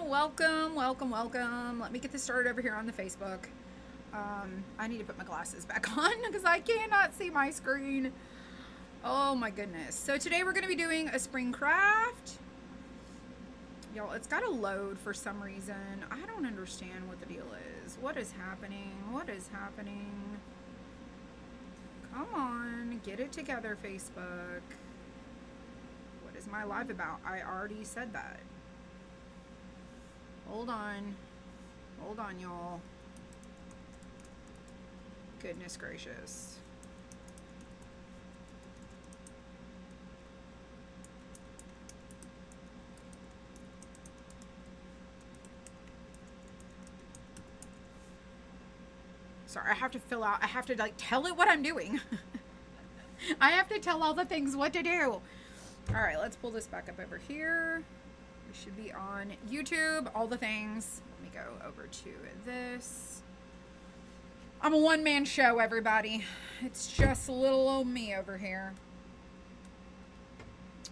welcome, welcome, welcome. Let me get this started over here on the Facebook. I need to put my glasses back on because I cannot see my screen. Oh my goodness. So today we're going to be doing a spring craft. Y'all, it's got to load for some reason. I don't understand what the deal is. What is happening? What is happening? Come on, get it together, Facebook. What is my live about? I already said that. Hold on. Hold on, y'all. Goodness gracious. Sorry, I have to fill out, I have to like tell it what I'm doing. I have to tell all the things what to do. All right, let's pull this back up over here. We should be on YouTube, all the things. Let me go over to this. I'm a one-man show, everybody. It's just little old me over here.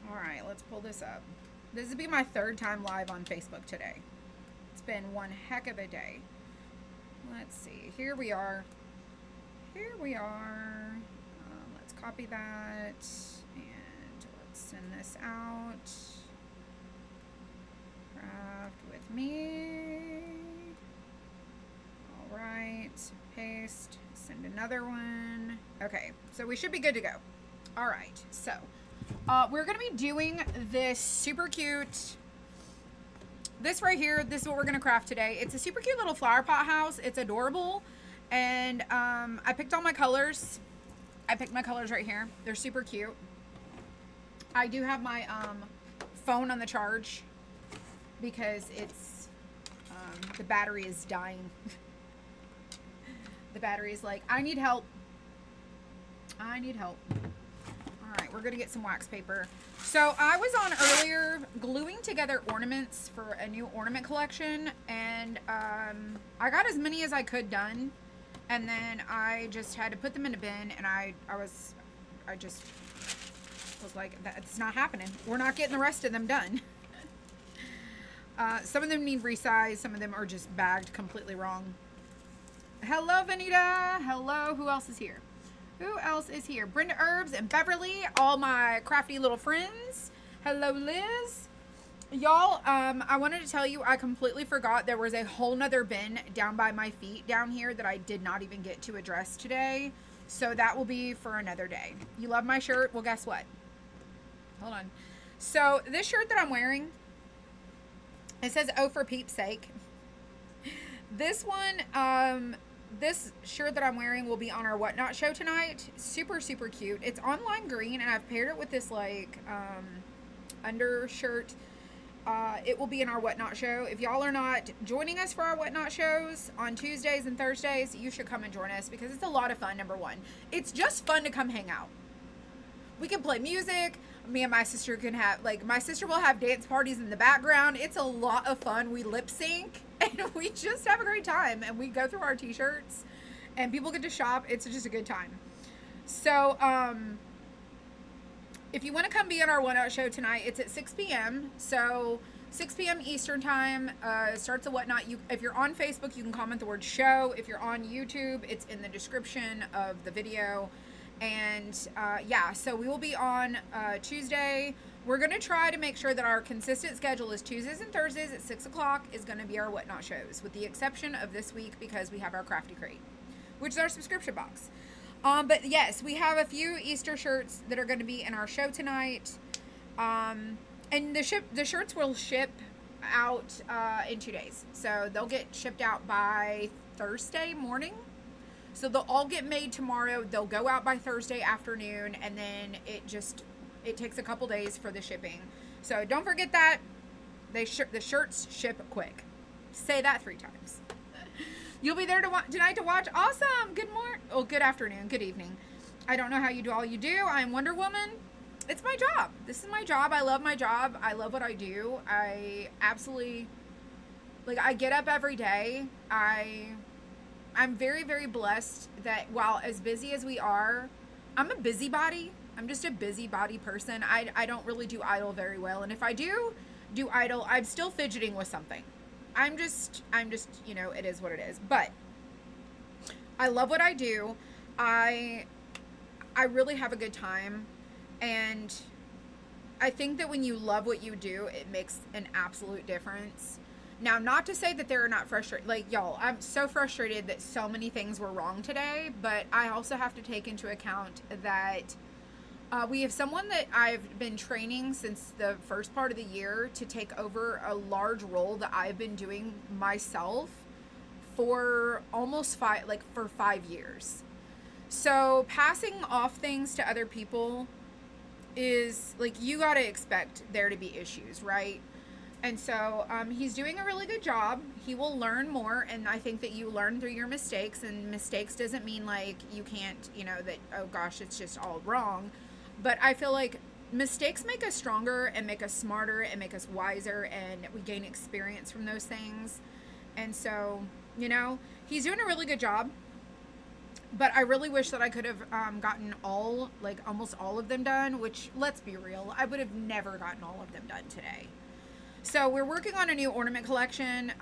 All right, let's pull this up. This will be my third time live on Facebook today. It's been one heck of a day. Let's see. Here we are. Here we are. Let's copy that. And let's send this out. Craft with me. All right. Paste. Send another one. Okay. So we should be good to go. All right. So we're going to be doing this super cute... This right here, this is what we're going to craft today. It's a super cute little flower pot house. It's adorable. And I picked all my colors. I picked my colors right here. They're super cute. I do have my phone on the charge because it's the battery is dying. The battery is like, I need help. I need help. All right, we're going to get some wax paper. So I was on earlier gluing together ornaments for a new ornament collection, and I got as many as I could done, and then I just had to put them in a bin, and I just was like, that's not happening. We're not getting the rest of them done. Some of them need resize. Some of them are just bagged completely wrong. Hello, Vanita. Hello. Who else is here? Who else is here? Brenda Herbs and Beverly, all my crafty little friends. Hello, Liz. Y'all, I wanted to tell you, I completely forgot there was a whole nother bin down by my feet down here that I did not even get to address today. So that will be for another day. You love my shirt? Well, guess what? Hold on. So this shirt that I'm wearing, it says, "Oh, for Pete's sake." This one, this shirt that I'm wearing will be on our Whatnot show tonight. Super, super cute. It's on lime green, and I've paired it with this, like, undershirt. It will be in our Whatnot show. If y'all are not joining us for our Whatnot shows on Tuesdays and Thursdays, you should come and join us because it's a lot of fun, number one. It's just fun to come hang out. We can play music. Me and my sister can have, like, my sister will have dance parties in the background. It's a lot of fun. We lip sync. And we just have a great time, and we go through our t-shirts, and people get to shop. It's just a good time. So, if you want to come be on our Whatnot show tonight, it's at 6 p.m. So, 6 p.m. Eastern time starts a Whatnot. If you're on Facebook, you can comment the word show. If you're on YouTube, it's in the description of the video. And, yeah, so we will be on Tuesday. We're going to try to make sure that our consistent schedule is Tuesdays and Thursdays at 6 o'clock is going to be our Whatnot shows, with the exception of this week because we have our Crafty Crate, which is our subscription box. But yes, we have a few Easter shirts that are going to be in our show tonight. And the shirts will ship out in 2 days. So they'll get shipped out by Thursday morning. So they'll all get made tomorrow. They'll go out by Thursday afternoon, and then it takes a couple days for the shipping. So don't forget that. The shirts ship quick. Say that 3 times. You'll be there tonight to watch. Awesome. Good morning. Oh, good afternoon. Good evening. I don't know how you do all you do. I'm Wonder Woman. It's my job. This is my job. I love my job. I love what I do. I absolutely, like, I get up every day. I'm very, very blessed that while as busy as we are, I'm a busybody. I'm just a busybody person. I don't really do idle very well. And if I do idle, I'm still fidgeting with something. I'm just, you know, it is what it is. But I love what I do. I I really have a good time, and I think that when you love what you do, it makes an absolute difference. Now, not to say that they're not frustrated. Like, y'all, I'm so frustrated that so many things were wrong today, but I also have to take into account that we have someone that I've been training since the first part of the year to take over a large role that I've been doing myself for almost for 5 years. So passing off things to other people is like, you got to expect there to be issues, right? And so he's doing a really good job. He will learn more, and I think that you learn through your mistakes, and mistakes doesn't mean like you can't, you know, that, oh gosh, it's just all wrong. But I feel like mistakes make us stronger and make us smarter and make us wiser, and we gain experience from those things. And so, you know, he's doing a really good job. But I really wish that I could have gotten almost all of them done, which, let's be real, I would have never gotten all of them done today. So we're working on a new ornament collection.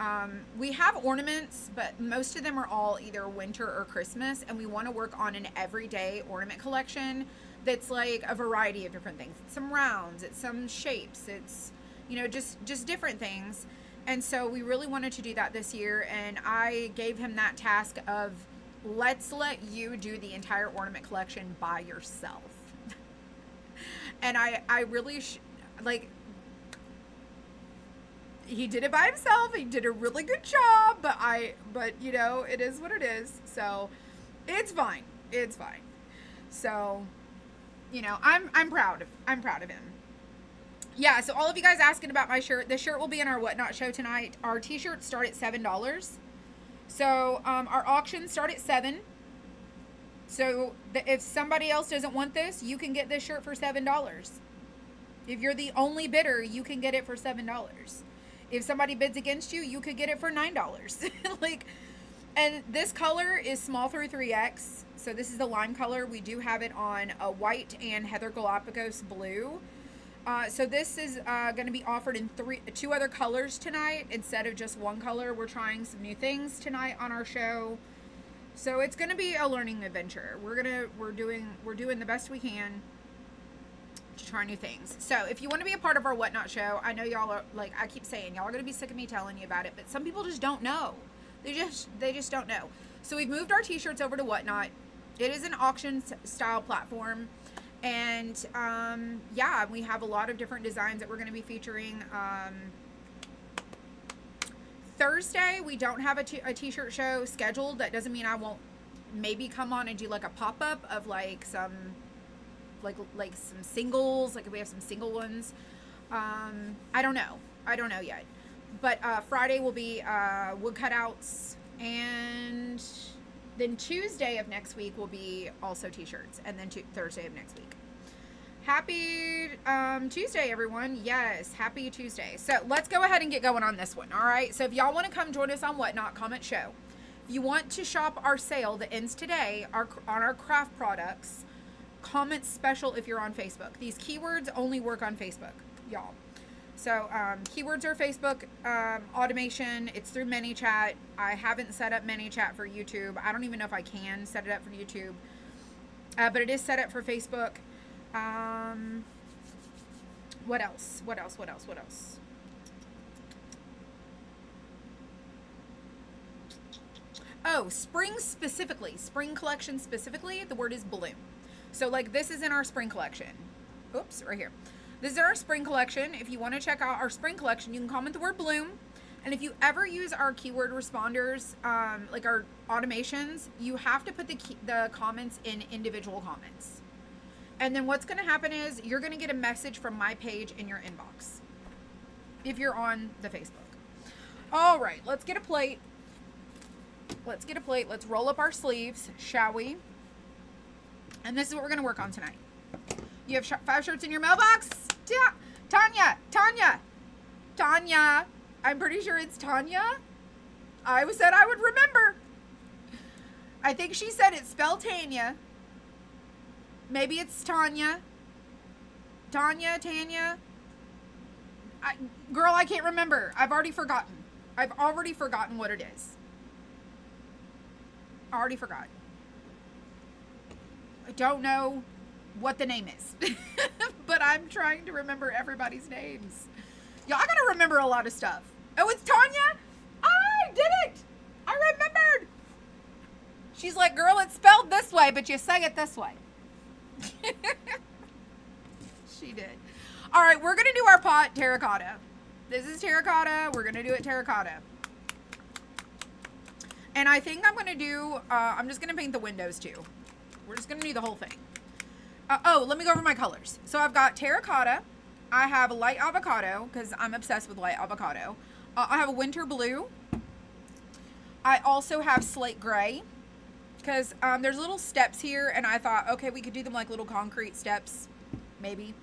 We have ornaments, but most of them are all either winter or Christmas, and we want to work on an everyday ornament collection that's like a variety of different things. It's some rounds, it's some shapes, it's, you know, just different things. And so we really wanted to do that this year, and I gave him that task of, let's let you do the entire ornament collection by yourself. And I really like, he did it by himself. He did a really good job, but you know, it is what it is. So it's fine. It's fine. So, you know, I'm proud of him. Yeah, so all of you guys asking about my shirt. The shirt will be in our Whatnot show tonight. Our t-shirts start at $7. So our auctions start at $7. So if somebody else doesn't want this, you can get this shirt for $7. If you're the only bidder, you can get it for $7. If somebody bids against you, you could get it for $9. Like, and this color is small through 3X. So this is the lime color. We do have it on a white and Heather Galapagos blue. So this is going to be offered in two other colors tonight instead of just one color. We're trying some new things tonight on our show. So it's going to be a learning adventure. We're doing the best we can to try new things. So if you want to be a part of our Whatnot show, I know y'all are, like I keep saying, y'all are going to be sick of me telling you about it, but some people just don't know. They just don't know. So we've moved our t-shirts over to Whatnot. It is an auction style platform. And yeah, we have a lot of different designs that we're going to be featuring. Thursday, we don't have a t-shirt show scheduled. That doesn't mean I won't maybe come on and do like a pop-up of like some some singles, like if we have some single ones. I don't know yet. But Friday will be wood cutouts, and then Tuesday of next week will be also t-shirts, and then Thursday of next week. Happy Tuesday, everyone. Yes, happy Tuesday. So let's go ahead and get going on this one. All right. So if y'all want to come join us on Whatnot, comment show. If you want to shop our sale that ends today on our craft products, comment special if you're on Facebook. These keywords only work on Facebook, y'all. So keywords are Facebook automation. It's through ManyChat. I haven't set up ManyChat for YouTube. I don't even know if I can set it up for YouTube. But it is set up for Facebook. What else? Oh, spring collection specifically, the word is bloom. So like this is in our spring collection. Oops, right here. This is our spring collection. If you want to check out our spring collection, you can comment the word bloom. And if you ever use our keyword responders, like our automations, you have to put the comments in individual comments. And then what's going to happen is you're going to get a message from my page in your inbox if you're on the Facebook. All right, let's get a plate. Let's roll up our sleeves, shall we? And this is what we're going to work on tonight. You have 5 shirts in your mailbox? Tanya. I'm pretty sure it's Tanya. I said I would remember. I think she said it's spelled Tanya. Maybe it's Tanya. Tanya. Girl, I can't remember. I've already forgotten. I've already forgotten what it is. Already forgot. I don't know what the name is. But I'm trying to remember everybody's names. Y'all gotta remember a lot of stuff. Oh, it's Tanya? I did it! I remembered! She's like, girl, it's spelled this way, but you say it this way. She did. All right, we're gonna do our pot terracotta. This is terracotta. We're gonna do it terracotta. And I think I'm gonna do, I'm just gonna paint the windows too. We're just gonna do the whole thing. Oh, let me go over my colors. So I've got terracotta. I have light avocado, because I'm obsessed with light avocado. I have a winter blue. I also have slate gray, because there's little steps here, and I thought, okay, we could do them like little concrete steps, maybe.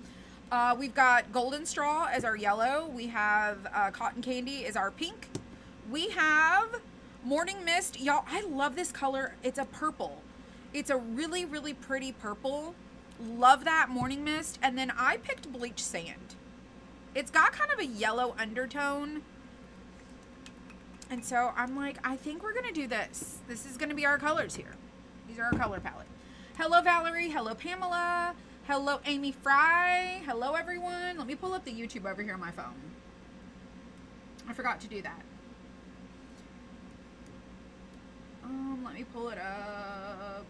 We've got golden straw as our yellow. We have cotton candy as our pink. We have morning mist. Y'all, I love this color. It's a purple. It's a really, really pretty purple. Love that morning mist. And then I picked bleach sand. It's got kind of a yellow undertone. And so I'm like, I think we're going to do this. This is going to be our colors here. These are our color palette. Hello, Valerie. Hello, Pamela. Hello, Amy Fry. Hello, everyone. Let me pull up the YouTube over here on my phone. I forgot to do that. Let me pull it up.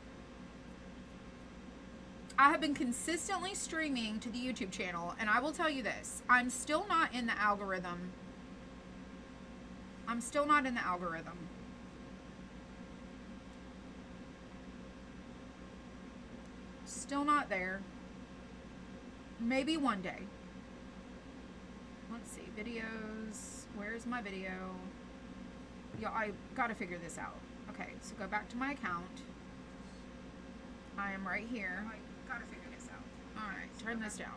I have been consistently streaming to the YouTube channel, and I will tell you this. I'm still not in the algorithm. I'm still not in the algorithm. Still not there. Maybe one day. Let's see. Videos. Where's my video? Yeah, I gotta figure this out. Okay, so go back to my account. I am right here. I gotta figure this out. Alright, turn this down.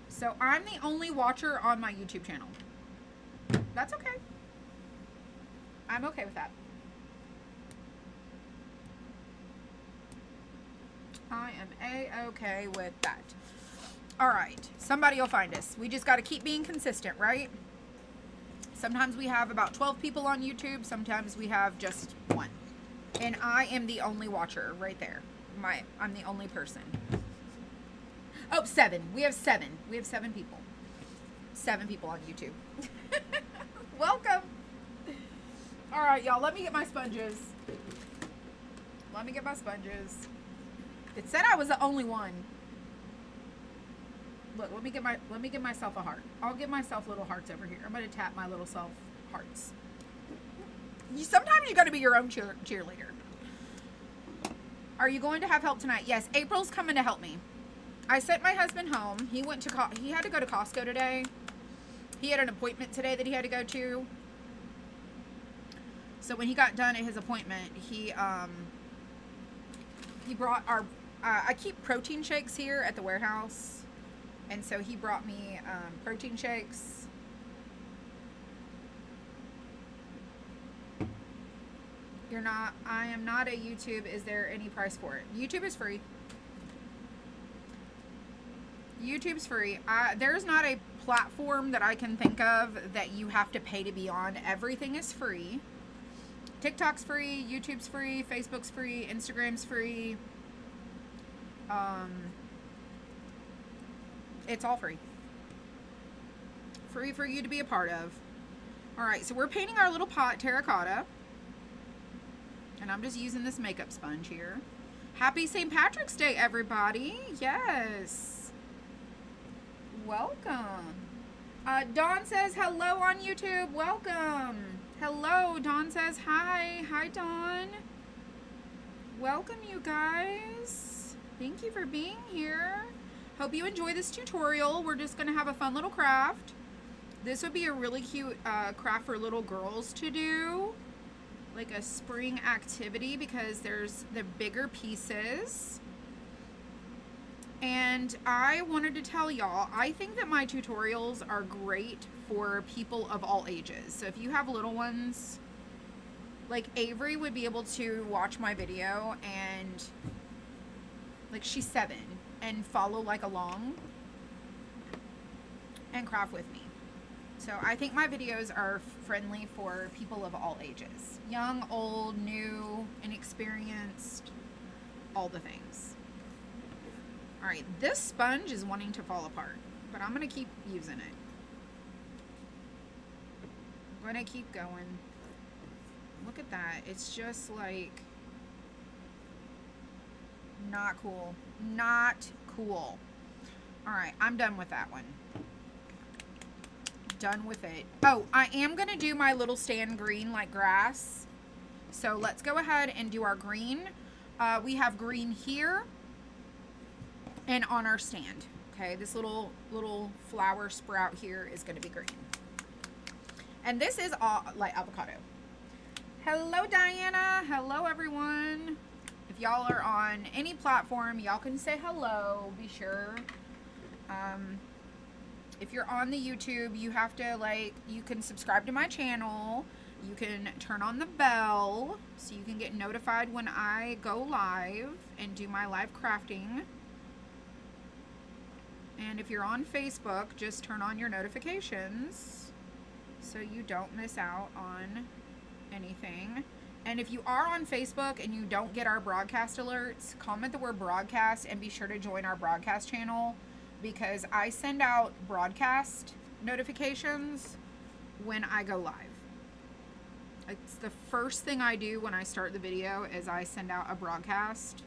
So I'm the only watcher on my YouTube channel. That's okay. I'm okay with that. I am A-okay with that. Alright, somebody will find us. We just gotta keep being consistent, right? Sometimes we have about 12 people on YouTube. Sometimes we have just one. And I am the only watcher right there. I'm the only person. Oh, 7. We have 7. We have 7 people. 7 people on YouTube. Welcome. All right, y'all. Let me get my sponges. Let me get my sponges. It said I was the only one. Look, let me give myself a heart. I'll give myself little hearts over here. I'm gonna tap my little self hearts. Sometimes you got to be your own cheerleader. Are you going to have help tonight? Yes, April's coming to help me. I sent my husband home. He went to he had to go to Costco today. He had an appointment today that he had to go to. So when he got done at his appointment, he brought our I keep protein shakes here at the warehouse. And so he brought me protein shakes. I am not a YouTube. Is there any price for it? YouTube is free. YouTube's free. There's not a platform that I can think of that you have to pay to be on. Everything is free. TikTok's free. YouTube's free. Facebook's free. Instagram's free. It's all free. Free for you to be a part of. Alright, so we're painting our little pot terracotta. And I'm just using this makeup sponge here. Happy St. Patrick's Day, everybody. Yes. Welcome. Dawn says hello on YouTube. Welcome. Hello. Dawn says hi. Hi, Dawn. Welcome, you guys. Thank you for being here. Hope you enjoy this tutorial. We're just going to have a fun little craft. This would be a really cute craft for little girls to do. Like a spring activity because there's the bigger pieces. And I wanted to tell y'all, I think that my tutorials are great for people of all ages. So if you have little ones, like Avery would be able to watch my video and like she's 7 and follow like along and craft with me. So I think my videos are friendly for people of all ages. Young, old, new, inexperienced, all the things. All right, this sponge is wanting to fall apart, but I'm gonna keep using it. I'm gonna keep going. Look at that. It's just like not cool. Not cool. All right, I'm done with that one. Done with it. Oh, I am gonna do my little stand green like grass. So let's go ahead and do our green. We have green here and on our stand. Okay, this little flower sprout here is gonna be green. And this is all like avocado. Hello, Diana. Hello, everyone. If y'all are on any platform, y'all can say hello, be sure. If you're on the YouTube, you have to you can subscribe to my channel. You can turn on the bell so you can get notified when I go live and do my live crafting. And if you're on Facebook, just turn on your notifications so you don't miss out on anything. And if you are on Facebook and you don't get our broadcast alerts, comment the word broadcast and be sure to join our broadcast channel, because I send out broadcast notifications when I go live. It's the first thing I do when I start the video is I send out a broadcast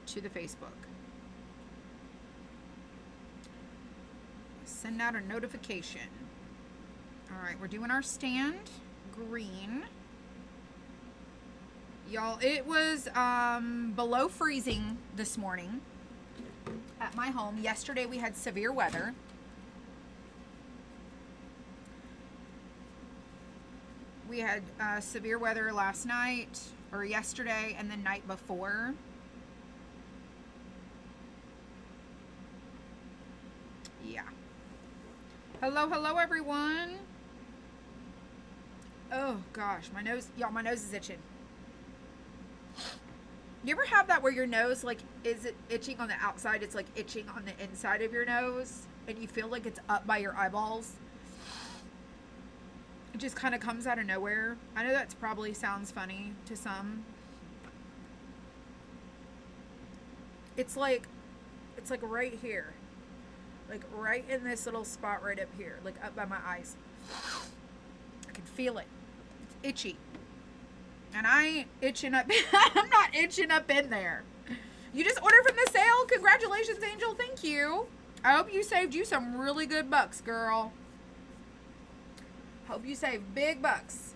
to the Facebook. Send out a notification. All right, we're doing our stand green. Y'all, it was below freezing this morning at my home. Yesterday we had severe weather. We had severe weather last night, or yesterday, and the night before. Yeah. Hello everyone. Oh gosh, my nose, y'all, my nose is itching. You ever have that where your nose, is it itching on the outside? It's itching on the inside of your nose, and you feel like it's up by your eyeballs. It just kind of comes out of nowhere. I know that's probably sounds funny to some. It's like right here. Right in this little spot right up here, up by my eyes. I can feel it. It's itchy. And I ain't itching up. I'm not itching up in there. You just ordered from the sale? Congratulations, Angel. Thank you. I hope you saved you some really good bucks, girl. Hope you saved big bucks.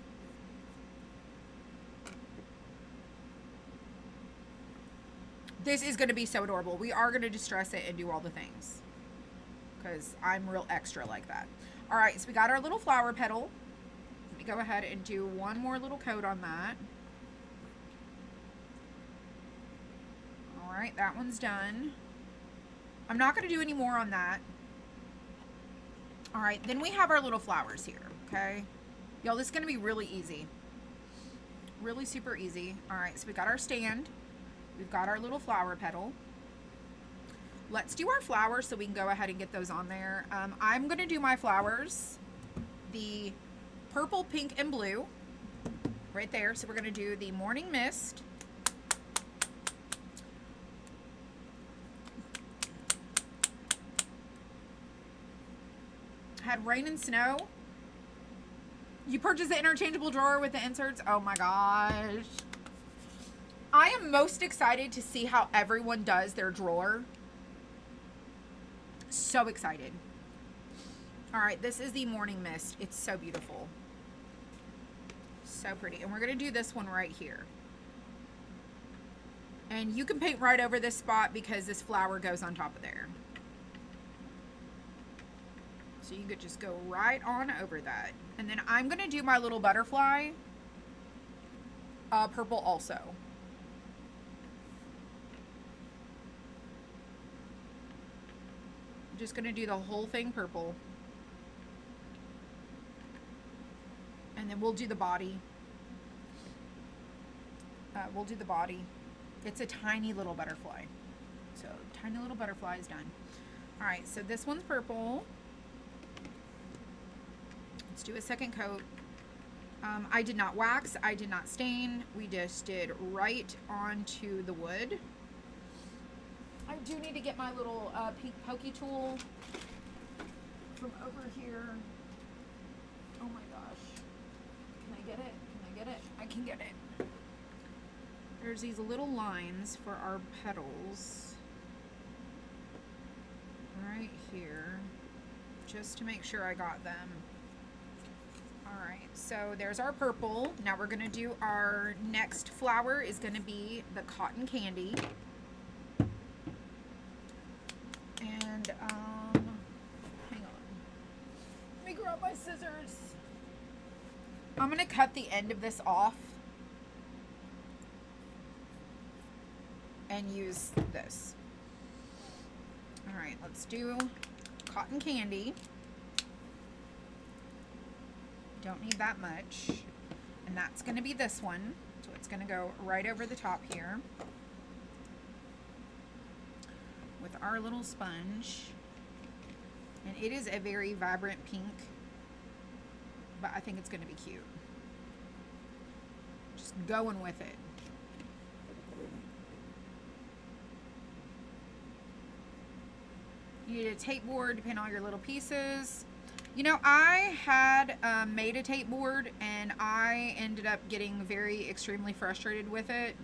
This is going to be so adorable. We are going to distress it and do all the things, because I'm real extra like that. All right, so we got our little flower petal. Let me go ahead and do one more little coat on that. All right, that one's done. I'm not going to do any more on that. All right, then we have our little flowers here, okay? Y'all, this is going to be really easy. Really super easy. All right, so we got our stand. We've got our little flower petal. Let's do our flowers so we can go ahead and get those on there. I'm going to do my flowers, the purple, pink, and blue right there. So we're going to do the morning mist. Had rain and snow. You purchased the interchangeable drawer with the inserts. Oh my gosh. I am most excited to see how everyone does their drawer. So excited. All right, this is the morning mist. It's so beautiful. So pretty. And we're going to do this one right here. And you can paint right over this spot because this flower goes on top of there. So you could just go right on over that. And then I'm going to do my little butterfly purple also. I'm just going to do the whole thing purple. And then we'll do the body. We'll do the body. It's a tiny little butterfly. So tiny little butterfly is done. All right, so this one's purple. Let's do a second coat. I did not wax, I did not stain. We just did right onto the wood. I do need to get my little pink pokey tool from over here. Oh my gosh. Can I get it? Can I get it? I can get it. There's these little lines for our petals right here, just to make sure I got them. Alright, so there's our purple. Now we're going to do our next flower is going to be the cotton candy. And, hang on. Let me grab my scissors. I'm going to cut the end of this off and use this. Alright, let's do cotton candy. Don't need that much. And that's going to be this one. So it's going to go right over the top here with our little sponge. And it is a very vibrant pink, but I think it's going to be cute. Just going with it. You need a tape board to pin all your little pieces. You know, I had made a tape board and I ended up getting very extremely frustrated with it.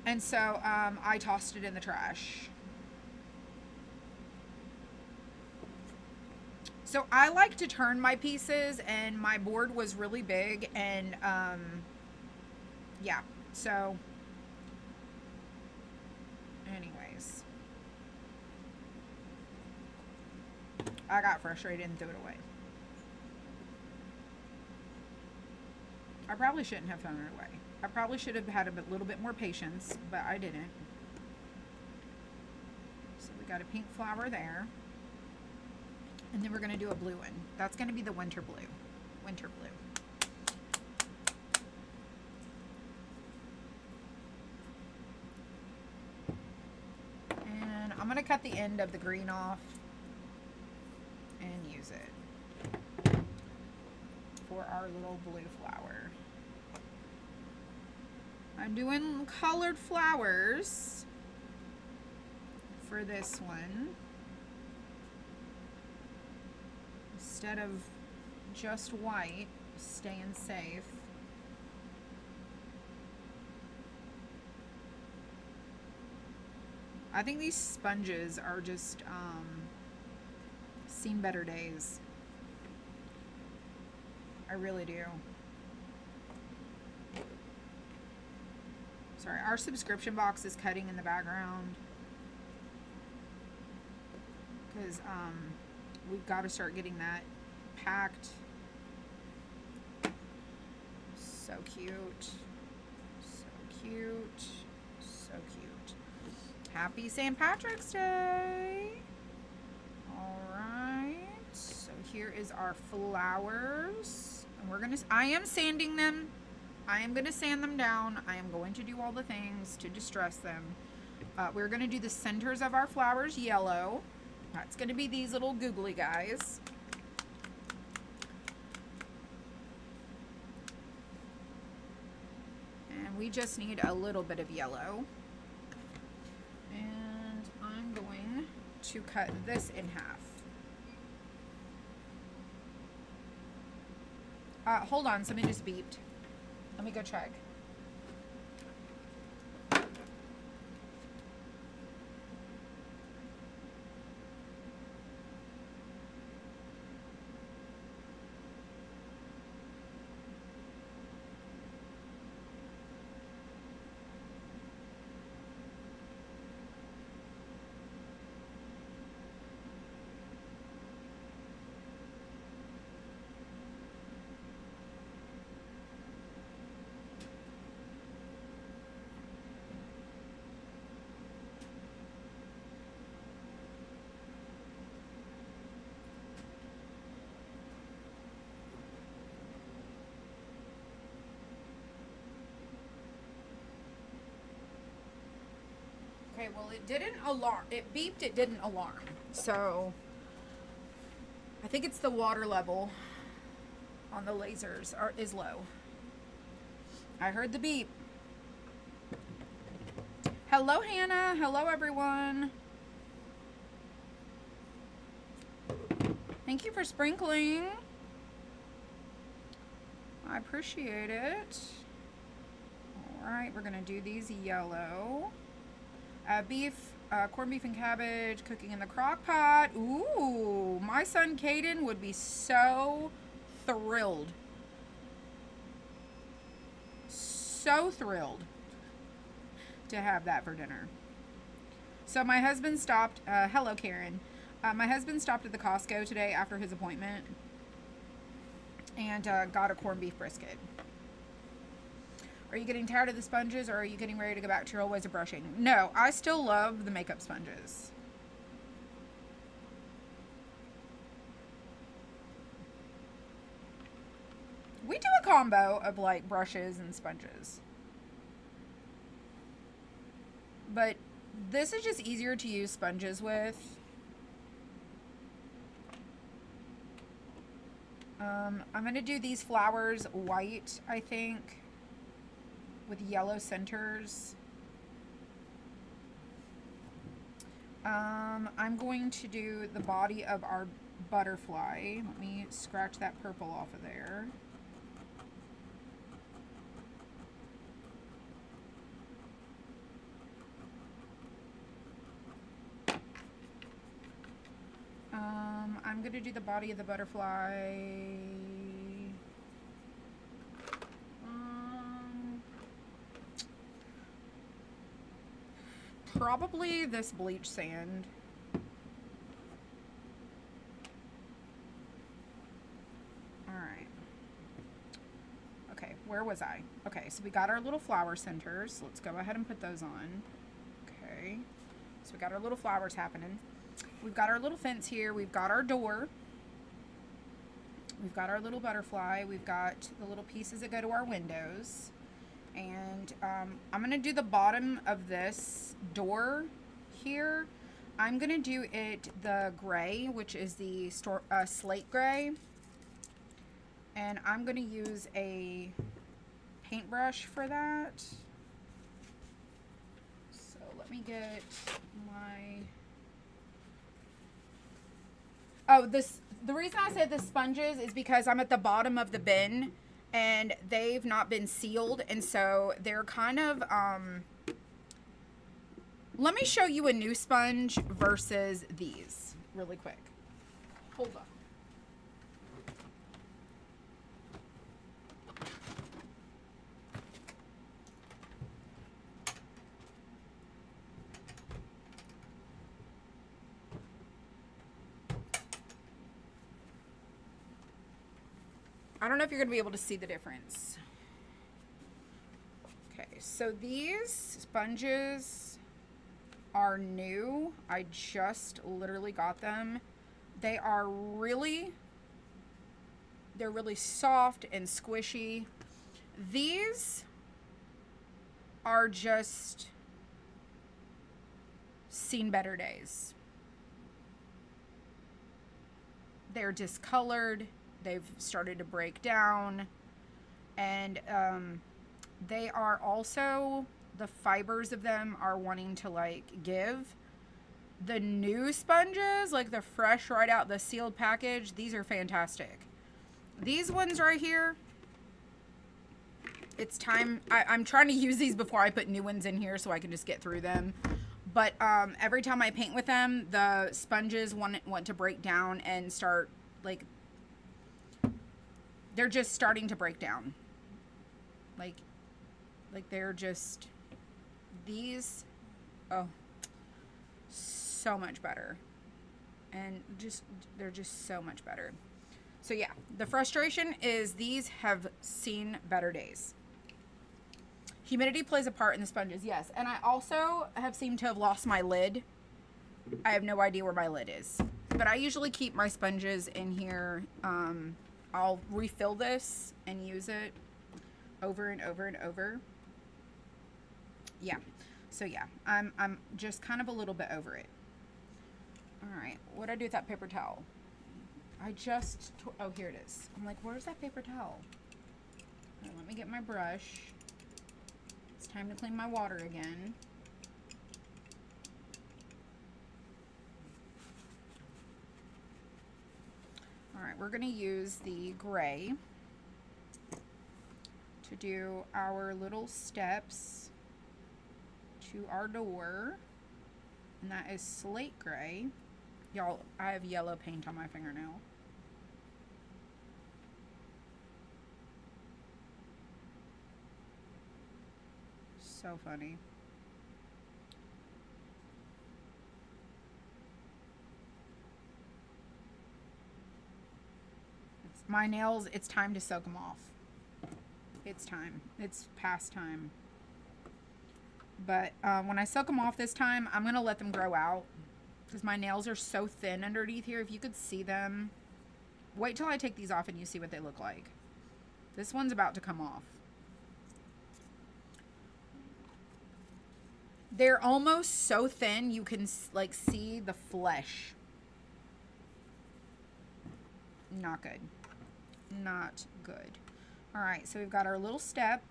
And so I tossed it in the trash. So I like to turn my pieces, and my board was really big, and yeah, so anyways, I got frustrated and threw it away. I probably shouldn't have thrown it away. I probably should have had a little bit more patience, but I didn't. So we got a pink flower there. And then we're going to do a blue one. That's going to be the winter blue. Winter blue. And I'm going to cut the end of the green off and use it for our little blue flower. I'm doing colored flowers for this one, instead of just white, staying safe. I think these sponges are just seen better days. I really do. Sorry, our subscription box is cutting in the background because we've got to start getting that packed. So cute. So cute. So cute. Happy St. Patrick's Day. Alright. So here is our flowers. And we're gonna, I am sanding them. I am gonna sand them down. I am going to do all the things to distress them. We're gonna do the centers of our flowers yellow. That's going to be these little googly guys. And we just need a little bit of yellow. And I'm going to cut this in half. Hold on, something just beeped. Let me go check. Okay, well, it didn't alarm. It beeped, it didn't alarm. So, I think it's the water level on the lasers is low. I heard the beep. Hello, Hannah. Hello, everyone. Thank you for sprinkling. I appreciate it. All right, we're gonna do these yellow. Beef, corned beef and cabbage, cooking in the crock pot. Ooh, my son Caden would be so thrilled. So thrilled to have that for dinner. So my husband stopped, hello Karen. My husband stopped at the Costco today after his appointment and got a corned beef brisket. Are you getting tired of the sponges, or are you getting ready to go back to your old ways of brushing? No, I still love the makeup sponges. We do a combo of like brushes and sponges. But this is just easier to use sponges with. I'm going to do these flowers white, I think, with yellow centers. I'm going to do the body of our butterfly. Let me scratch that purple off of there. I'm going to do the body of the butterfly. Probably this bleach sand. Alright. Okay, where was I? Okay, so we got our little flower centers. Let's go ahead and put those on. Okay. So we got our little flowers happening. We've got our little fence here. We've got our door. We've got our little butterfly. We've got the little pieces that go to our windows. And I'm going to do the bottom of this door here. I'm going to do it the gray, which is the slate gray. And I'm going to use a paintbrush for that. So let me get my... Oh, the reason I said the sponges is because I'm at the bottom of the bin and they've not been sealed, and so they're kind of let me show you a new sponge versus these really quick. Hold on. I don't know if you're going to be able to see the difference. Okay, so these sponges are new. I just literally got them. They're really soft and squishy. These are just seen better days. They're discolored. They've started to break down, and they are also, the fibers of them are wanting to like give. The new sponges, like the fresh right out the sealed package, these are fantastic. These ones right here, it's time. I'm trying to use these before I put new ones in here so I can just get through them. But every time I paint with them, the sponges want to break down and start like, they're just starting to break down. Like they're just, these, oh, so much better. And they're just so much better. So yeah, the frustration is these have seen better days. Humidity plays a part in the sponges, yes. And I also have seemed to have lost my lid. I have no idea where my lid is. But I usually keep my sponges in here. I'll refill this and use it over and over and over. Yeah. So yeah, I'm just kind of a little bit over it. All right. What do I do with that paper towel? Oh, here it is. I'm like, where's that paper towel? All right, let me get my brush. It's time to clean my water again. All right, we're gonna use the gray to do our little steps to our door. And that is slate gray. Y'all, I have yellow paint on my fingernail. So funny. My nails, it's time to soak them off. It's time. It's past time. But when I soak them off this time, I'm going to let them grow out. Because my nails are so thin underneath here. If you could see them. Wait till I take these off and you see what they look like. This one's about to come off. They're almost so thin you can like see the flesh. Not good. Not good. All right, so we've got our little step.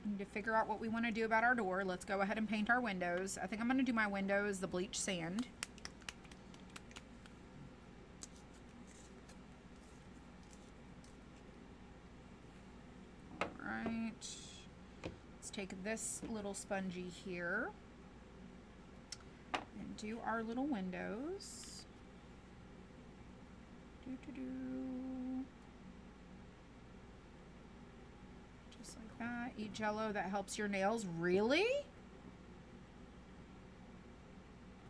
We need to figure out what we want to do about our door. Let's go ahead and paint our windows. I think I'm going to do my windows the bleach sand. All right. Let's take this little spongy here and do our little windows. Just like that. Eat Jello, that helps your nails. Really?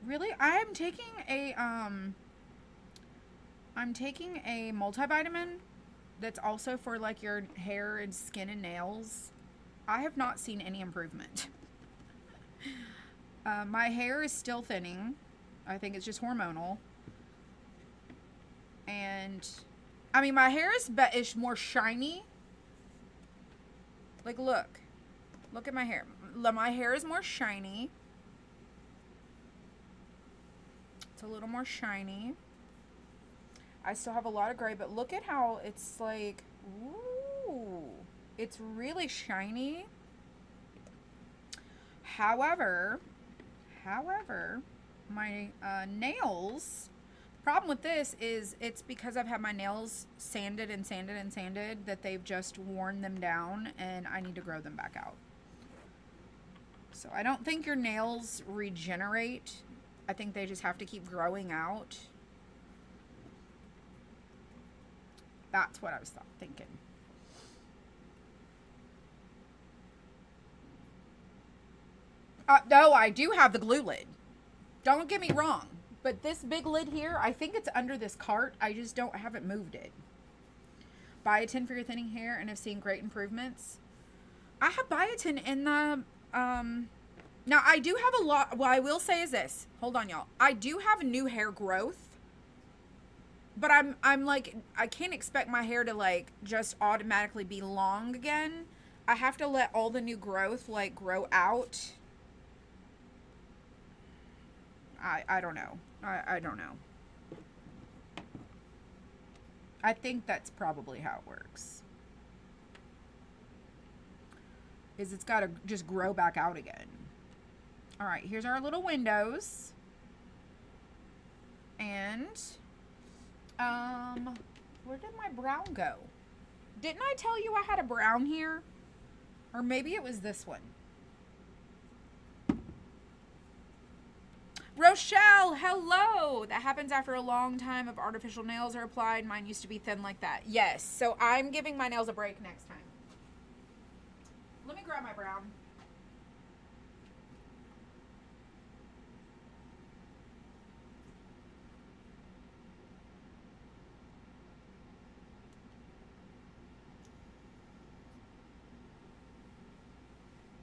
Really? I'm taking a multivitamin that's also for like your hair and skin and nails. I have not seen any improvement. My hair is still thinning. I think it's just hormonal. And I mean, my hair is more shiny. Like, look at my hair. My hair is more shiny. It's a little more shiny. I still have a lot of gray, but look at how it's like, ooh, it's really shiny. However, my nails, problem with this is it's because I've had my nails sanded and sanded and sanded that they've just worn them down and I need to grow them back out. So I don't think your nails regenerate. I think they just have to keep growing out. That's what I was thinking. No, I do have the glue lid. Don't get me wrong. But this big lid here, I think it's under this cart. I just haven't moved it. Biotin for your thinning hair and have seen great improvements. I have biotin in the, now I do have a lot, what I will say is this. Hold on, y'all. I do have new hair growth. But I'm like, I can't expect my hair to like just automatically be long again. I have to let all the new growth like grow out. I don't know. I don't know. I think that's probably how it works. Is it's got to just grow back out again. All right, here's our little windows. And, where did my brown go? Didn't I tell you I had a brown here? Or maybe it was this one. Rochelle, hello. That happens after a long time of artificial nails are applied. Mine used to be thin like that. Yes, so I'm giving my nails a break next time. Let me grab my brown.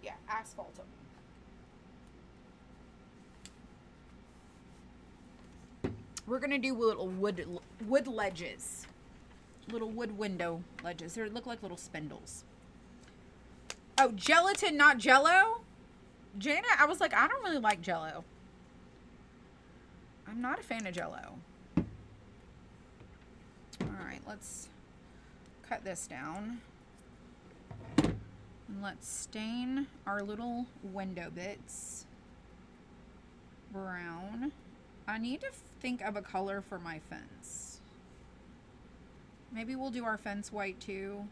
Yeah, asphalt them. We're going to do little wood ledges. Little wood window ledges. They look like little spindles. Oh, gelatin, not Jello? Jana, I was like, I don't really like Jello. I'm not a fan of Jello. right, let's cut this down. And let's stain our little window bits brown. I need to think of a color for my fence. Maybe we'll do our fence white too.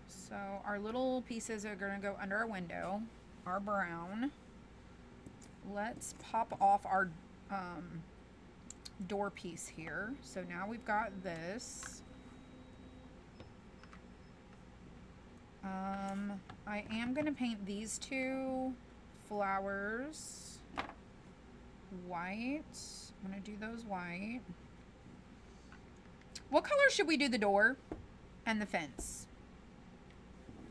So our little pieces are going to go under our window, are brown. Let's pop off our door piece here. So now we've got this. I am going to paint these two flowers white. I'm going to do those white. What color should we do the door and the fence?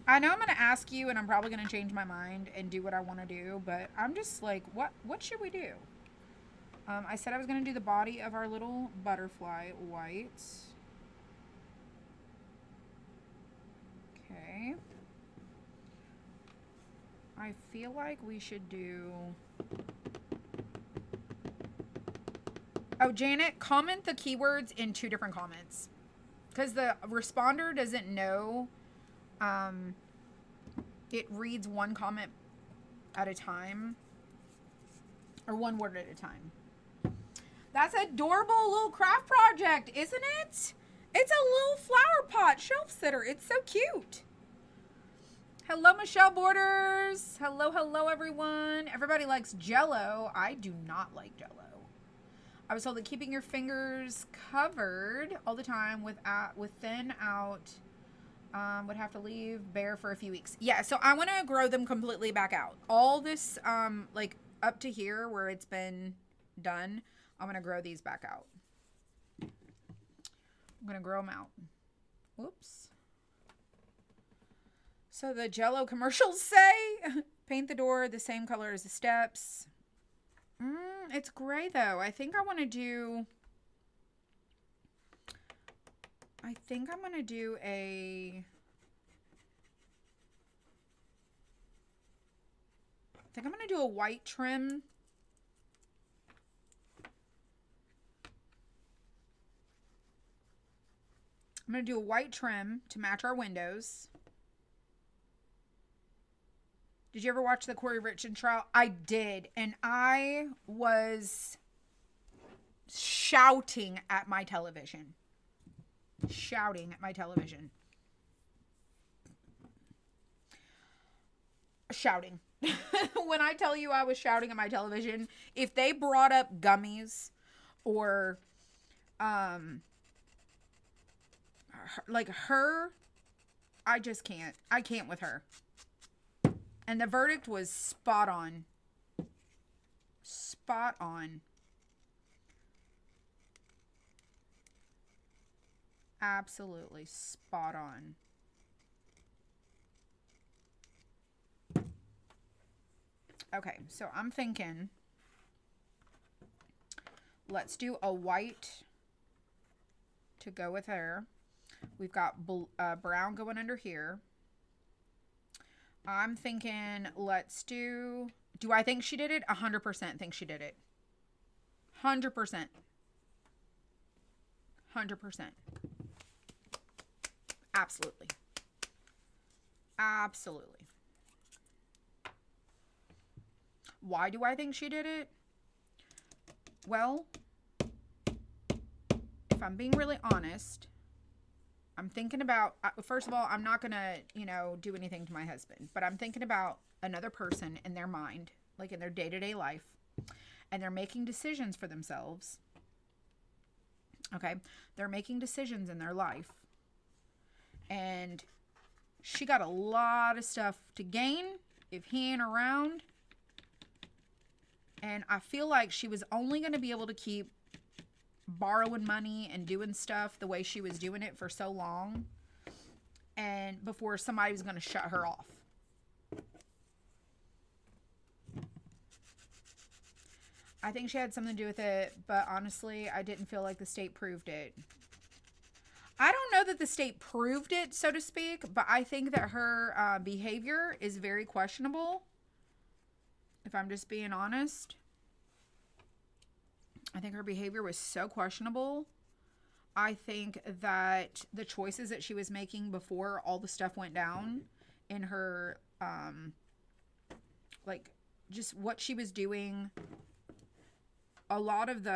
I know I'm going to ask you, and I'm probably going to change my mind and do what I want to do, but I'm just like, what should we do? I said I was going to do the body of our little butterfly white. Okay. I feel like we should do... Oh, Janet, comment the keywords in 2 different comments. Because the responder doesn't know... it reads 1 comment at a time, or 1 word at a time. That's an adorable little craft project, isn't it? It's a little flower pot shelf sitter. It's so cute. Hello, Michelle Borders. Hello, hello, everyone. Everybody likes Jell-O. I do not like Jell-O. I was told that keeping your fingers covered all the time with thin out would have to leave bare for a few weeks. Yeah, so I want to grow them completely back out. All this, like up to here where it's been done, I'm going to grow these back out. I'm going to grow them out. Whoops. So the Jell-O commercials say, paint the door the same color as the steps. It's gray though. I think I'm going to do a white trim. I'm going to do a white trim to match our windows. Did you ever watch the Corey Richmond trial? I did. And I was shouting at my television. Shouting. When I tell you I was shouting at my television, if they brought up gummies or like her, I just can't. I can't with her. And the verdict was spot on. Spot on. Absolutely spot on. Okay, so I'm thinking let's do a white to go with her. We've got brown going under here. I'm thinking let's do I think she did it? 100% think she did it. 100%. 100%. Absolutely. Absolutely. Why do I think she did it? Well, if I'm being really honest, I'm thinking about, first of all, I'm not going to, do anything to my husband, but I'm thinking about another person in their mind, like in their day-to-day life, and they're making decisions for themselves. Okay. They're making decisions in their life, and she got a lot of stuff to gain if he ain't around. And I feel like she was only going to be able to keep borrowing money and doing stuff the way she was doing it for so long, and before somebody was going to shut her off. I think she had something to do with it, but honestly, I didn't feel like the state proved it. I don't know that the state proved it, so to speak, but I think that her behavior is very questionable, if I'm just being honest. I think her behavior was so questionable. I think that the choices that she was making before all the stuff went down in her, like, just what she was doing, a lot of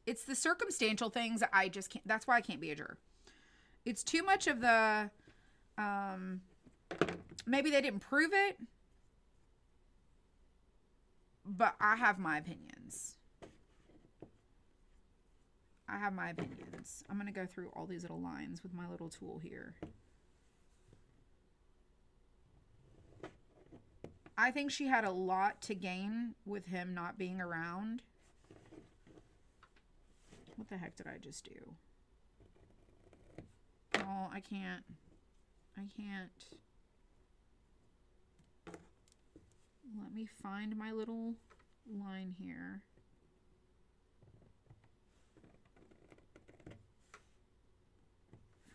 it's the circumstantial things that I just can't, that's why I can't be a juror. It's too much of the, maybe they didn't prove it, but I have my opinions. I'm going to go through all these little lines with my little tool here. I think she had a lot to gain with him not being around. What the heck did I just do? Oh, I can't. Let me find my little line here.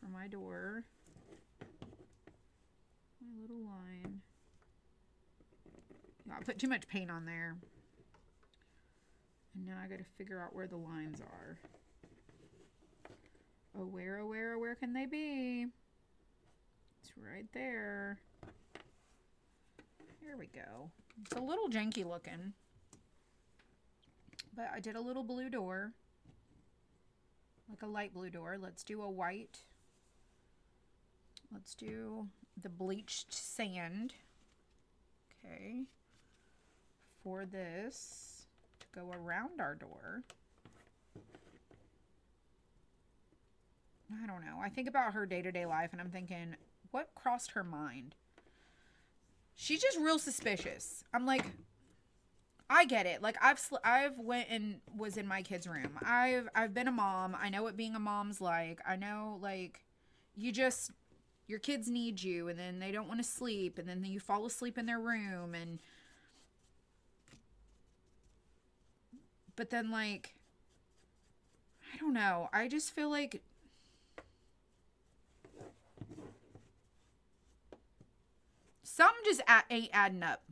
For my door. My little line. I put too much paint on there. And now I got to figure out where the lines are. Oh, where can they be? It's right there. There we go. It's a little janky looking. But I did a little blue door. Like a light blue door. Let's do a white. Let's do the bleached sand. Okay. For this to go around our door. I don't know. I think about her day-to-day life and I'm thinking, what crossed her mind? She's just real suspicious. I'm like, I get it. Like I've went and was in my kid's room. I've been a mom. I know what being a mom's like. I know, like, your kids need you and then they don't want to sleep and then you fall asleep in their room but then, like, I don't know. I just feel like something just ain't adding up.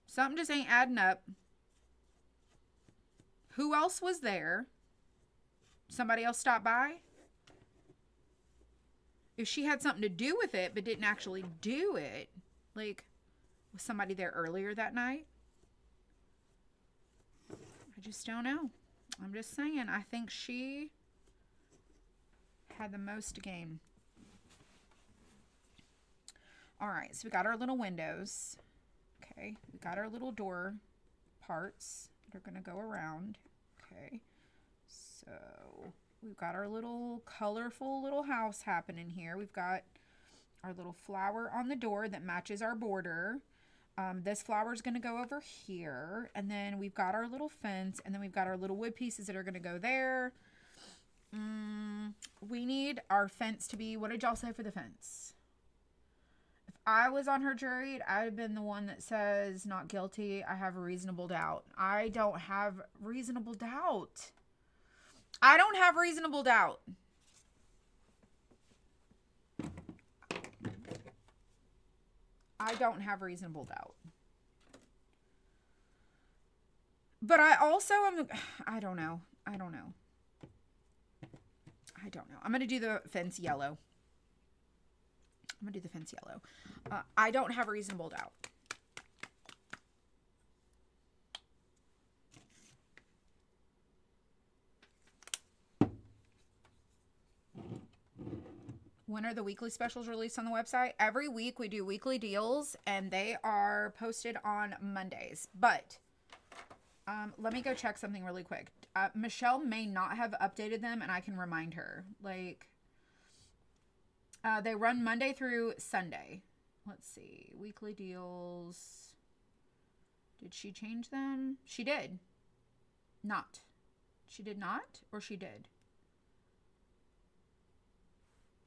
Something just ain't adding up. Who else was there? Somebody else stopped by? If she had something to do with it but didn't actually do it, like, was somebody there earlier that night? I just don't know. I'm just saying, I think she had the most to gain. All right, so we got our little windows. Okay, we got our little door parts that are going to go around. Okay, so we've got our little colorful little house happening here. We've got our little flower on the door that matches our border. This flower is going to go over here. And then we've got our little fence. And then we've got our little wood pieces that are going to go there. We need our fence to be... What did y'all say for the fence? If I was on her jury, I'd have been the one that says not guilty. I have a reasonable doubt. I don't have reasonable doubt. I don't have reasonable doubt. I don't have reasonable doubt. But I also am... I don't know. I'm going to do the fence yellow. I don't have reasonable doubt. When are the weekly specials released on the website? Every week we do weekly deals and they are posted on Mondays. But let me go check something really quick. Michelle may not have updated them and I can remind her. Like, they run Monday through Sunday. Let's see. Weekly deals. Did she change them? She did. Not. She did not, or she did?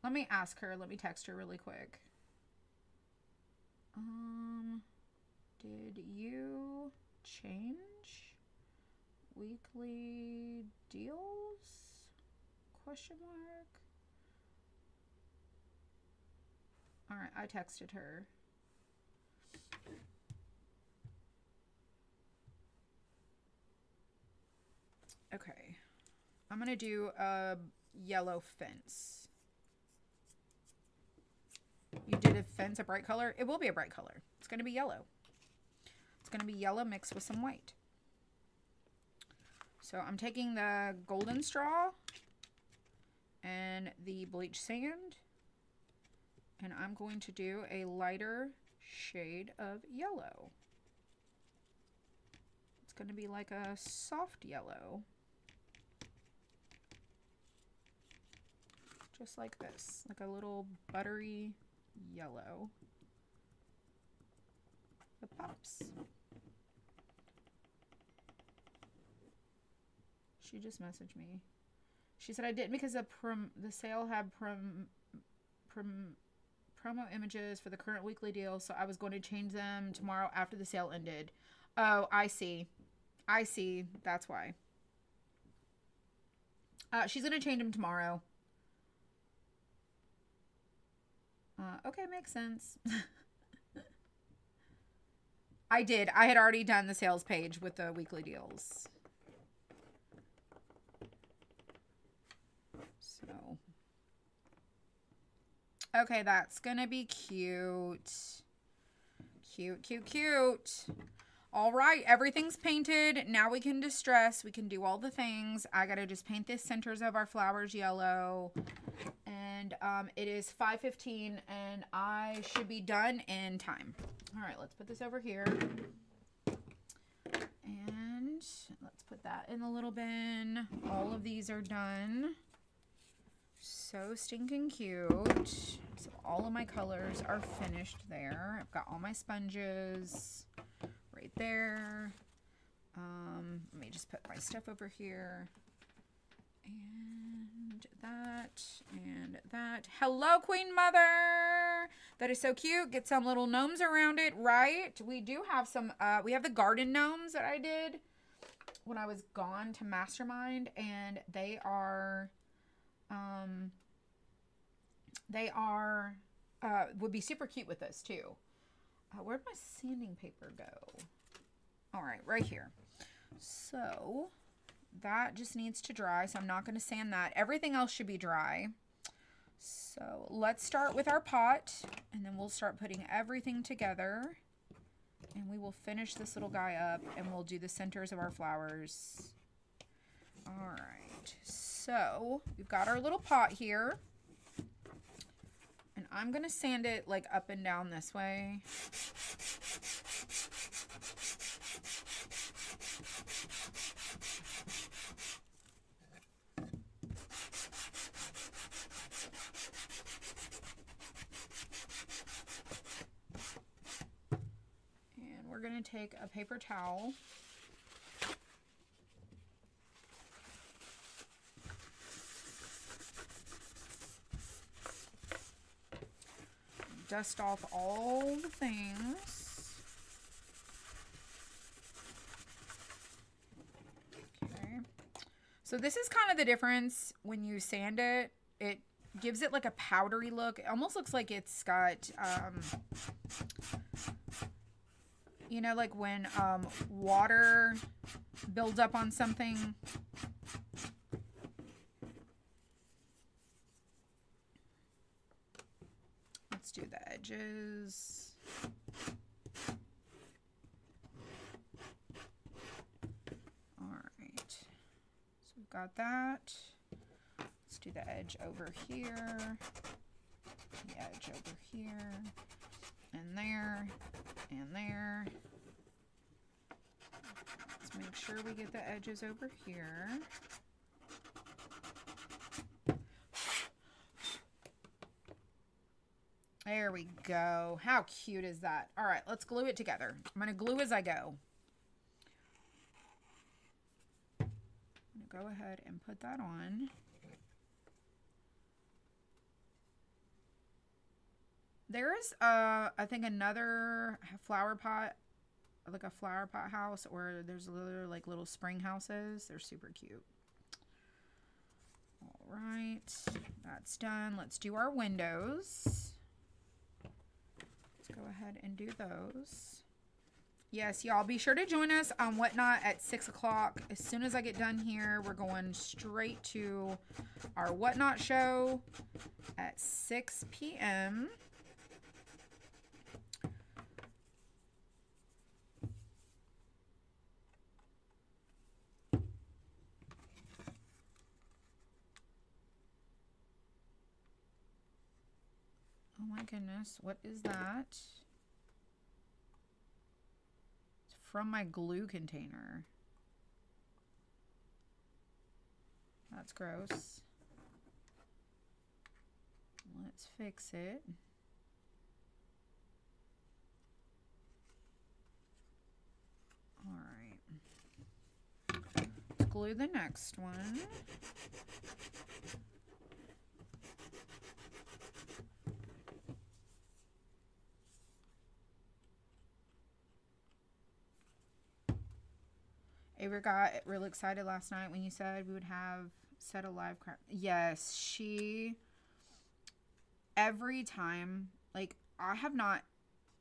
Let me ask her. Let me text her really quick. Did you change weekly deals? Question mark. All right, I texted her. Okay. I'm going to do a yellow fence. You did a fence, a bright color? It will be a bright color. It's going to be yellow. It's going to be yellow mixed with some white. So I'm taking the golden straw and the bleach sand, and I'm going to do a lighter shade of yellow. It's going to be like a soft yellow. Just like this, like a little buttery yellow. It pops. She just messaged me. She said I didn't because the sale had promo images for the current weekly deal, so I was going to change them tomorrow after the sale ended. Oh, I see. I see. That's why. She's going to change them tomorrow. Okay, makes sense. I did. I had already done the sales page with the weekly deals. So. Okay, that's going to be cute. Cute, cute, cute. All right, everything's painted. Now we can distress. We can do all the things. I got to just paint the centers of our flowers yellow. And it is 5:15 and I should be done in time. All right, let's put this over here. And let's put that in the little bin. All of these are done. So stinking cute. So all of my colors are finished there. I've got all my sponges right there. Let me just put my stuff over here. And that. Hello, Queen Mother. That is so cute. Get some little gnomes around it, right? We do have some, we have the garden gnomes that I did when I was gone to Mastermind, and they are, would be super cute with this too. Where'd my sanding paper go? All right, right here. So that just needs to dry, so I'm not going to sand that. Everything else should be dry. So let's start with our pot, and then we'll start putting everything together. And we will finish this little guy up, and we'll do the centers of our flowers. All right, so we've got our little pot here. And I'm going to sand it like up and down this way. And we're going to take a paper towel. Dust off all the things. Okay. So this is kind of the difference when you sand it. It gives it like a powdery look. It almost looks like it's got, you know, like when water builds up on something. Let's do the edges. All right. So we've got that. Let's do the edge over here. The edge over here. And there. And there. Let's make sure we get the edges over here. There we go. How cute is that? All right, let's glue it together. I'm going to glue as I go. I'm going to go ahead and put that on. There's, I think, another flower pot, like a flower pot house, or there's little spring houses. They're super cute. All right, that's done. Let's do our windows. Go ahead and do those. Yes, y'all be sure to join us on Whatnot at 6 o'clock. As soon as I get done here, we're going straight to our Whatnot show at 6 p.m. Oh my goodness, what is that? It's from my glue container. That's gross. Let's fix it. All right. Let's glue the next one. Avery got real excited last night when you said we would have set a live craft. Yes, she, every time, like, I have not,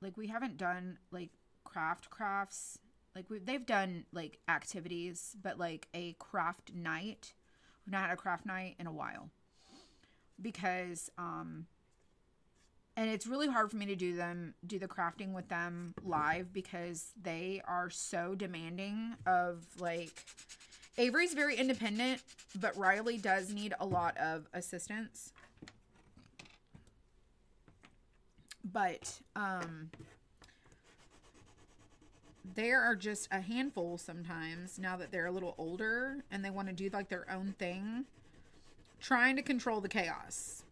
like, we haven't done, like, crafts. Like, they've done, like, activities, but, like, a craft night. We've not had a craft night in a while. Because, and it's really hard for me to do the crafting with them live because they are so demanding of, like, Avery's very independent, but Riley does need a lot of assistance. But they are just a handful sometimes now that they're a little older and they want to do like their own thing, trying to control the chaos.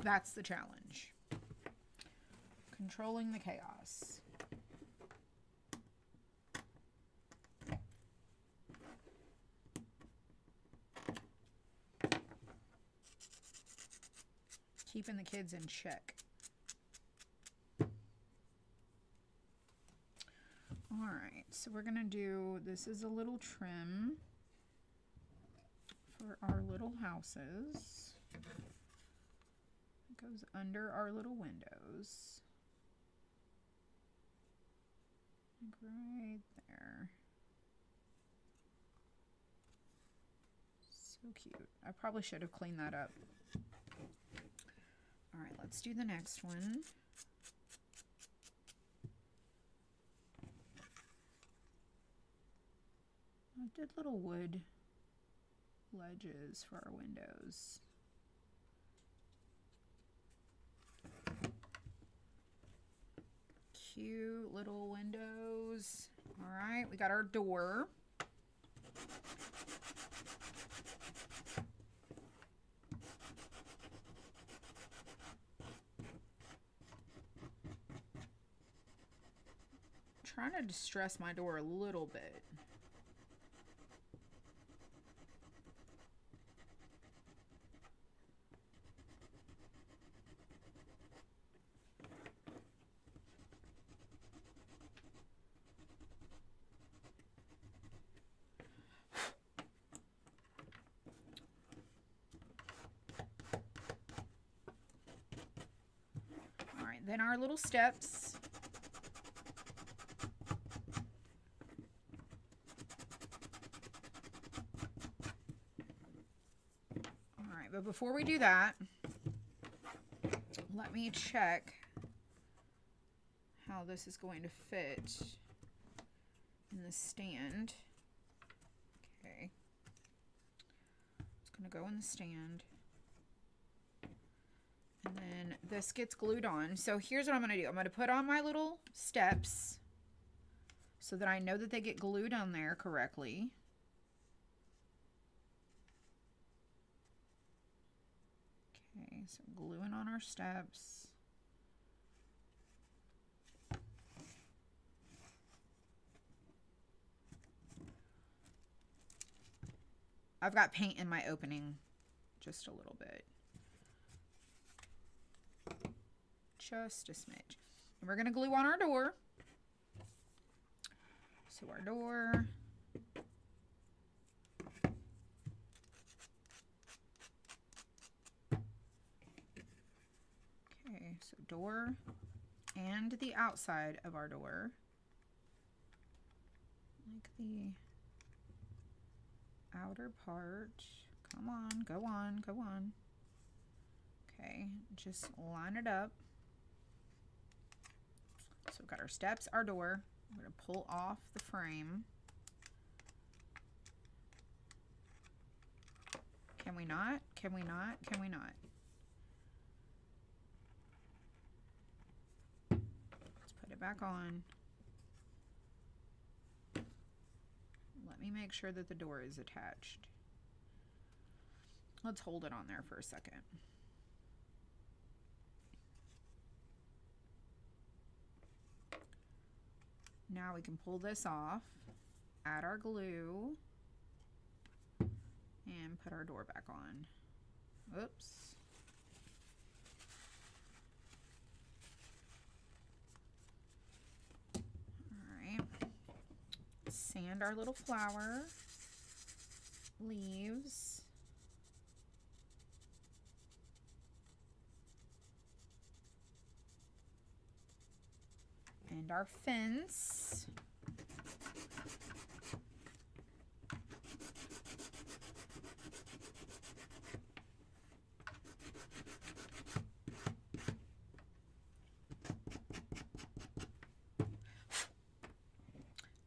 That's the challenge. Controlling the chaos. Keeping the kids in check. All right, so we're gonna do, this is a little trim for our little houses. It goes under our little windows. Like right there. So cute. I probably should have cleaned that up. All right, let's do the next one. I did little wood ledges for our windows. Cute little windows. All right, we got our door. Trying to distress my door a little bit. All right, then our little steps. But before we do that, let me check how this is going to fit in the stand. Okay. It's going to go in the stand. And then this gets glued on. So here's what I'm going to do. I'm going to put on my little steps so that I know that they get glued on there correctly. Okay, so gluing on our steps. I've got paint in my opening just a little bit. Just a smidge. And we're going to glue on our door. So our door. Okay, so door. door and the outside of our door. Like the outer part. Come on, go on, go on. Okay, just line it up. So we've got our steps, our door. We're going to pull off the frame. Can we not? Can we not? Can we not? Let's put it back on. Let me make sure that the door is attached. Let's hold it on there for a second. Now we can pull this off, add our glue, and put our door back on. Oops. All right. Sand our little flower leaves. And our fence.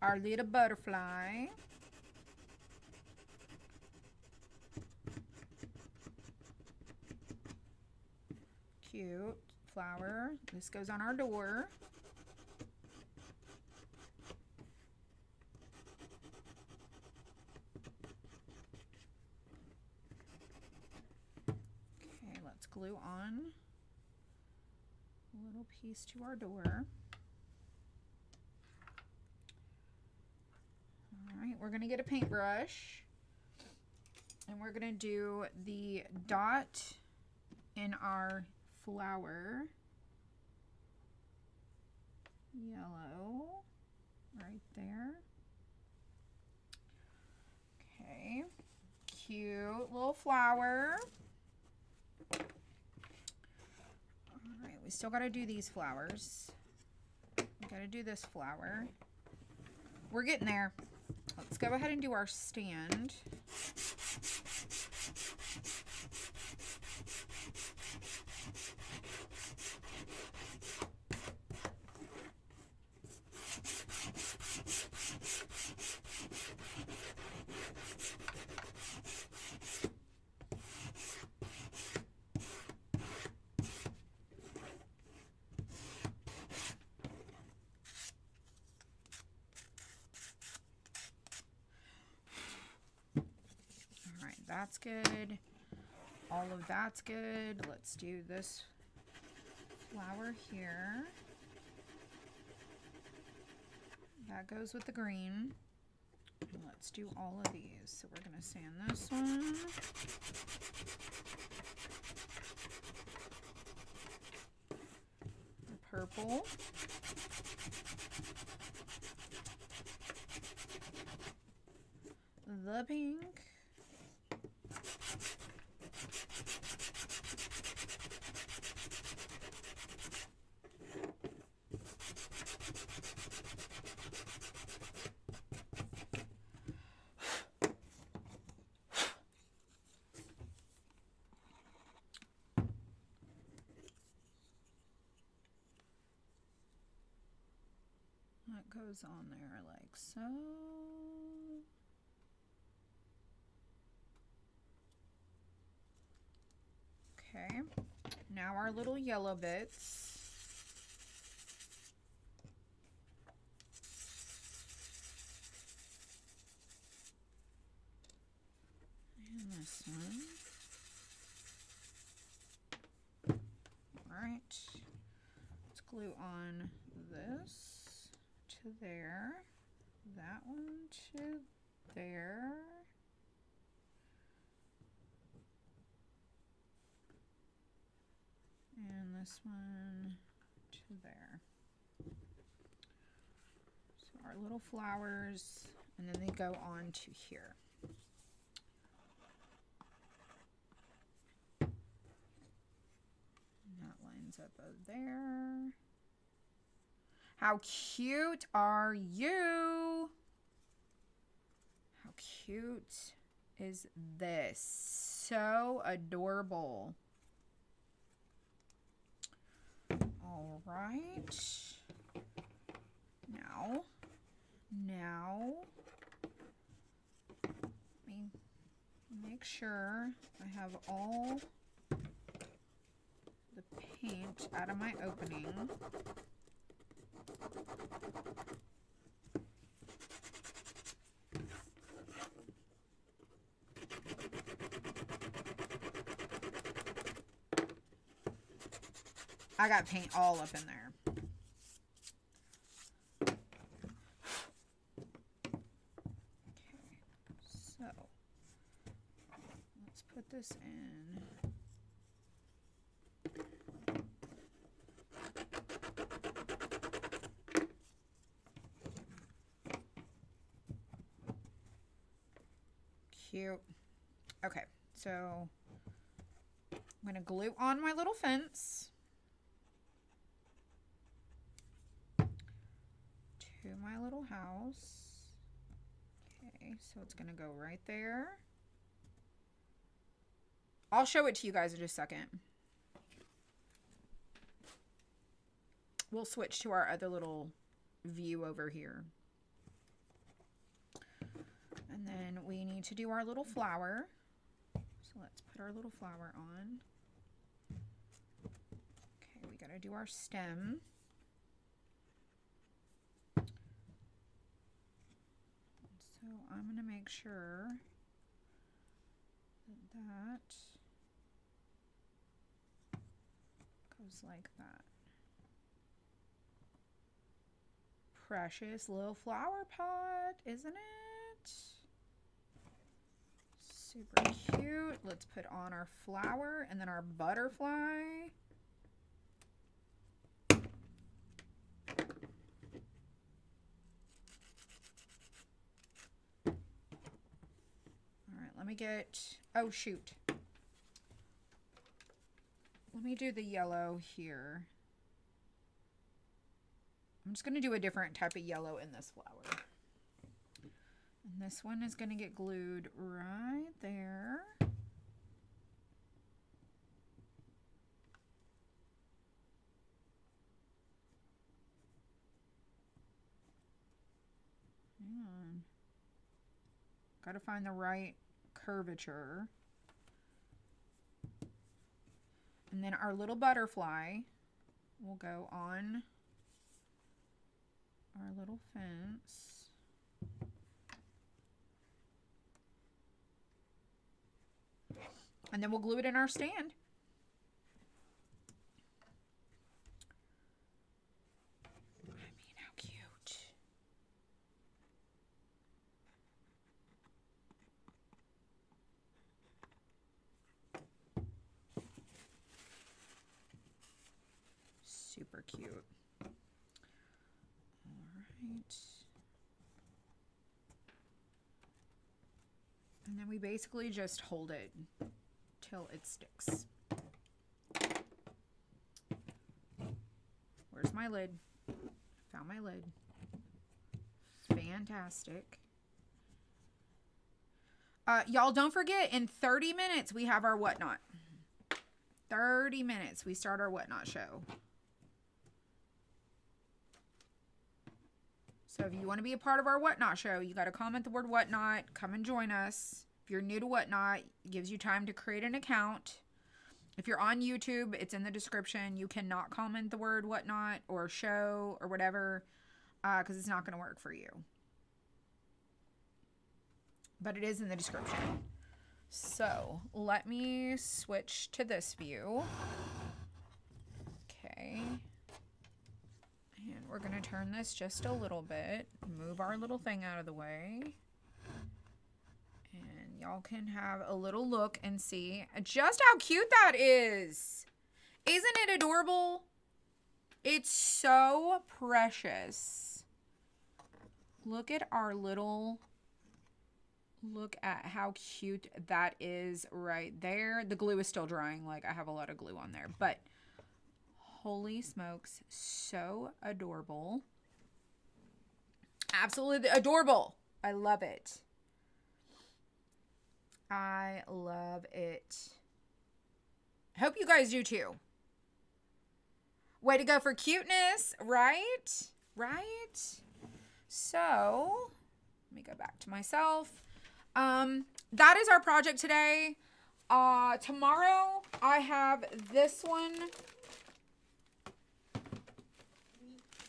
Our little butterfly. Cute flower. This goes on our door. Okay, let's glue on a little piece to our door. Alright, we're going to get a paintbrush and we're going to do the dot in our flower. Yellow right there. Okay, cute little flower. Alright, we still got to do these flowers. We got to do this flower. We're getting there. Let's go ahead and do our stand. That's good. All of that's good. Let's do this flower here. That goes with the green. And let's do all of these. So we're going to sand this one. The purple. The pink. That goes on there like so. Okay, now our little yellow bits. And this one. All right, let's glue on this to there, that one to there. And this one to there. So our little flowers, and then they go on to here. And that lines lines up there. How cute are you? How cute is this? So adorable. All right. Now, let me make sure I have all the paint out of my opening. I got paint all up in there. Okay, so let's put this in. Cute. Okay, so I'm going to glue on my little fence to my little house. Okay, so it's going to go right there. I'll show it to you guys in just a second. We'll switch to our other little view over here. And then we need to do our little flower. So let's put our little flower on. Okay, we got to do our stem. So I'm going to make sure that goes like that. Precious little flower pot, isn't it? Super cute. Let's put on our flower and then our butterfly. All right, let me get, oh shoot. Let me do the yellow here. I'm just going to do a different type of yellow in this flower. And this one is going to get glued right there. Hang on. Got to find the right curvature. And then our little butterfly will go on our little fence. And then we'll glue it in our stand. I mean, how cute. Super cute. And then we basically just hold it till it sticks. Where's my lid? Found my lid. Fantastic. Y'all don't forget, in 30 minutes we have our Whatnot. 30 minutes we start our Whatnot show. So if you want to be a part of our Whatnot show, you got to comment the word Whatnot. Come and join us. If you're new to Whatnot, it gives you time to create an account. If you're on YouTube, it's in the description. You cannot comment the word Whatnot or show or whatever because it's not going to work for you. But it is in the description. So let me switch to this view. Okay. And we're going to turn this just a little bit. Move our little thing out of the way. And y'all can have a little look and see just how cute that is. Isn't it adorable? It's so precious. Look at our little... Look at how cute that is right there. The glue is still drying. Like, I have a lot of glue on there. But... Holy smokes. So adorable. Absolutely adorable. I love it. I love it. Hope you guys do too. Way to go for cuteness, right? Right? So, let me go back to myself. That is our project today. Tomorrow I have this one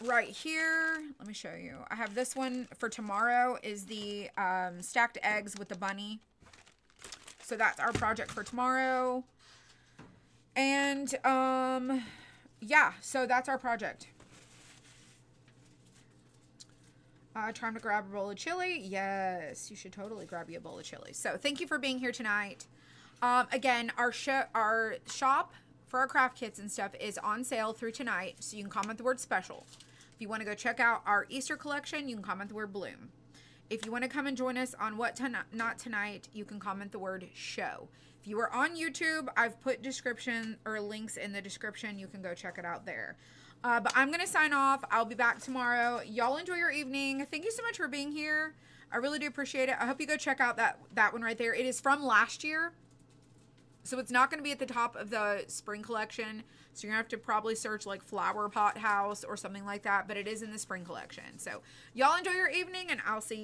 right here. Let me show you. I have this one for tomorrow is the stacked eggs with the bunny. So that's our project for tomorrow. And yeah, so that's our project. Time to grab a bowl of chili. Yes, you should totally grab you a bowl of chili. So thank you for being here tonight. Again, our shop for our craft kits and stuff is on sale through tonight. So you can comment the word special. If you want to go check out our Easter collection, you can comment the word bloom. If you want to come and join us on What Not Tonight, you can comment the word show. If you are on YouTube, I've put description or links in the description. You can go check it out there. But I'm going to sign off. I'll be back tomorrow. Y'all enjoy your evening. Thank you so much for being here. I really do appreciate it. I hope you go check out that one right there. It is from last year. So it's not going to be at the top of the spring collection. So you're going to have to probably search like Flower Pot House or something like that. But it is in the spring collection. So y'all enjoy your evening and I'll see you.